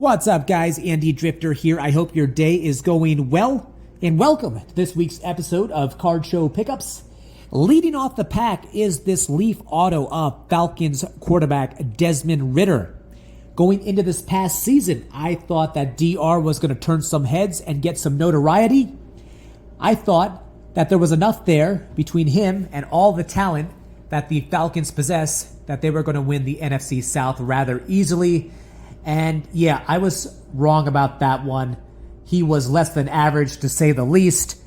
What's up, guys? Andy Drifter here. I hope your day is going well, and welcome to this week's episode of Card Show Pickups. Leading off the pack is this Leaf Auto of Falcons quarterback Desmond Ridder. Going into this past season, I thought that DR was going to turn some heads and get some notoriety. I thought that there was enough there between him and all the talent that the Falcons possess that they were going to win the NFC South rather easily. And yeah, I was wrong about that one. He was less than average, to say the least.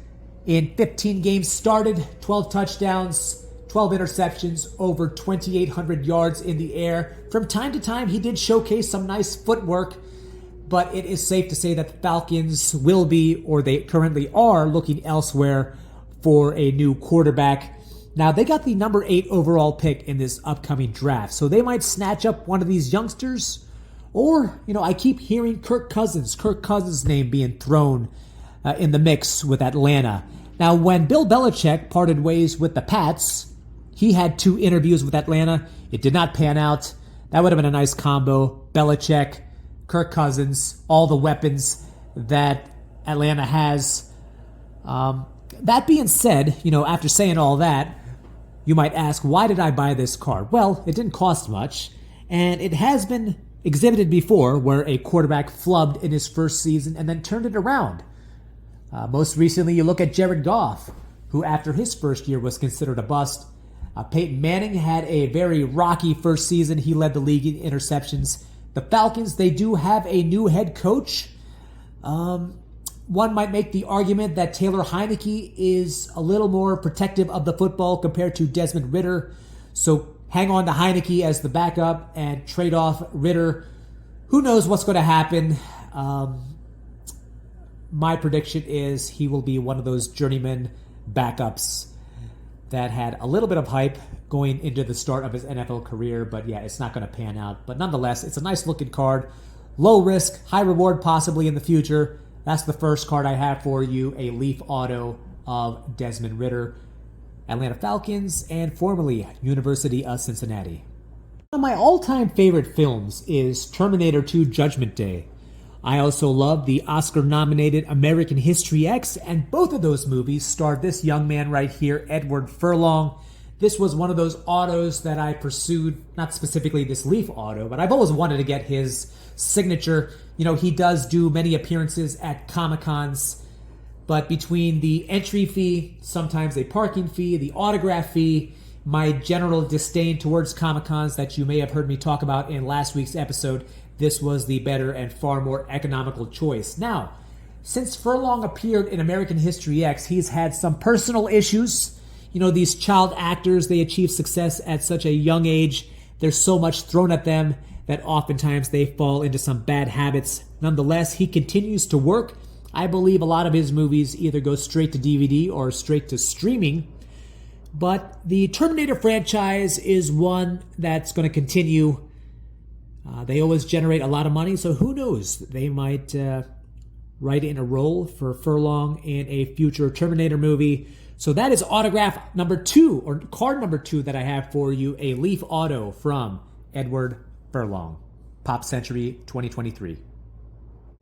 In 15 games started, 12 touchdowns, 12 interceptions, over 2,800 yards in the air. From time to time, he did showcase some nice footwork, but it is safe to say that the Falcons will be, or they currently are, looking elsewhere for a new quarterback. Now, they got the number 8 overall pick in this upcoming draft, so they might snatch up one of these youngsters. Or, I keep hearing Kirk Cousins' name being thrown in the mix with Atlanta. Now, when Bill Belichick parted ways with the Pats, he had 2 interviews with Atlanta. It did not pan out. That would have been a nice combo. Belichick, Kirk Cousins, all the weapons that Atlanta has. That being said, after saying all that, you might ask, why did I buy this card? Well, it didn't cost much, and it has been exhibited before where a quarterback flubbed in his first season and then turned it around. Most recently, you look at Jared Goff, who after his first year was considered a bust. Peyton Manning had a very rocky first season. He led the league in interceptions. The Falcons, they do have a new head coach. One might make the argument that Taylor Heineke is a little more protective of the football compared to Desmond Ridder. So hang on to Heineke as the backup and trade off Ridder. Who knows what's going to happen? My prediction is he will be one of those journeyman backups that had a little bit of hype going into the start of his NFL career, but yeah, it's not going to pan out. But nonetheless, it's a nice looking card. Low risk, high reward possibly in the future. That's the first card I have for you, a Leaf Auto of Desmond Ridder, Atlanta Falcons, and formerly University of Cincinnati. One of my all-time favorite films is Terminator 2 Judgment Day. I also love the Oscar-nominated American History X, and both of those movies starred this young man right here, Edward Furlong. This was one of those autos that I pursued, not specifically this Leaf Auto, but I've always wanted to get his signature. He does do many appearances at Comic-Cons, but between the entry fee, sometimes a parking fee, the autograph fee, my general disdain towards Comic-Cons that you may have heard me talk about in last week's episode, this was the better and far more economical choice. Now, since Furlong appeared in American History X, he's had some personal issues. These child actors, they achieve success at such a young age. There's so much thrown at them that oftentimes they fall into some bad habits. Nonetheless, he continues to work. I believe a lot of his movies either go straight to DVD or straight to streaming. But the Terminator franchise is one that's going to continue. They always generate a lot of money, so who knows? They might write in a role for Furlong in a future Terminator movie. So that is autograph number 2, or card number 2 that I have for you, a Leaf Auto from Edward Furlong. Pop Century 2023.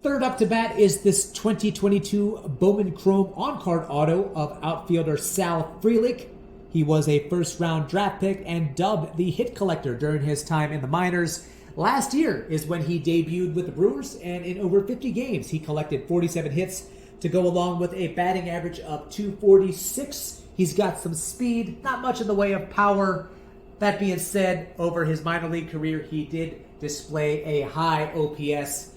Third up to bat is this 2022 Bowman Chrome on-card auto of outfielder Sal Frelick. He was a first-round draft pick and dubbed the hit collector during his time in the minors. Last year is when he debuted with the Brewers, and in over 50 games, he collected 47 hits to go along with a batting average of .246. He's got some speed, not much in the way of power. That being said, over his minor league career, he did display a high OPS.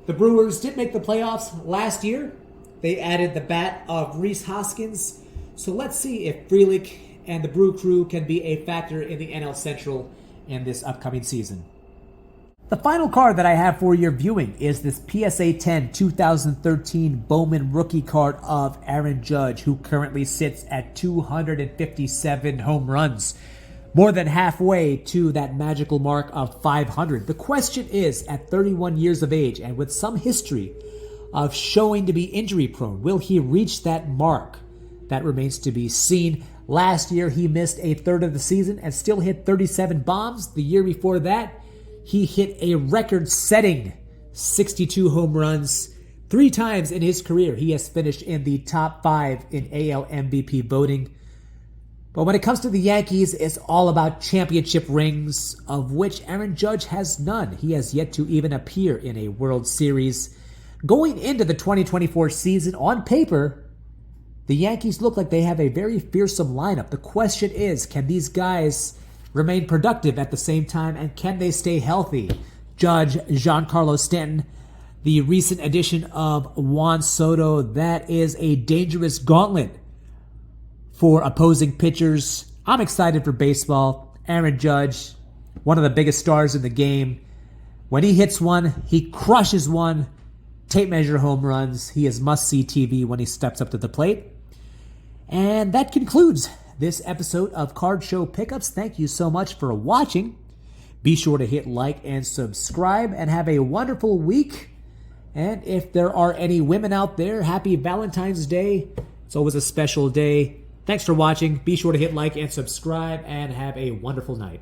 The Brewers did make the playoffs last year. They added the bat of Rhys Hoskins. So let's see if Frelick and the Brew Crew can be a factor in the NL Central in this upcoming season. The final card that I have for your viewing is this PSA 10 2013 Bowman rookie card of Aaron Judge, who currently sits at 257 home runs. More than halfway to that magical mark of 500. The question is, at 31 years of age and with some history of showing to be injury prone, will he reach that mark? That remains to be seen. Last year, he missed a third of the season and still hit 37 bombs. The year before that, he hit a record-setting 62 home runs. 3 times in his career, he has finished in the top 5 in AL MVP voting. But when it comes to the Yankees, it's all about championship rings, of which Aaron Judge has none. He has yet to even appear in a World Series. Going into the 2024 season, on paper, the Yankees look like they have a very fearsome lineup. The question is, can these guys remain productive at the same time, and can they stay healthy? Judge, Giancarlo Stanton, the recent addition of Juan Soto, that is a dangerous gauntlet for opposing pitchers. I'm excited for baseball. Aaron Judge, one of the biggest stars in the game. When he hits one, he crushes one. Tape measure home runs. He is must-see TV when he steps up to the plate. And that concludes this episode of Card Show Pickups. Thank you so much for watching. Be sure to hit like and subscribe, and have a wonderful week. And if there are any women out there, happy Valentine's Day. It's always a special day. Thanks for watching. Be sure to hit like and subscribe, and have a wonderful night.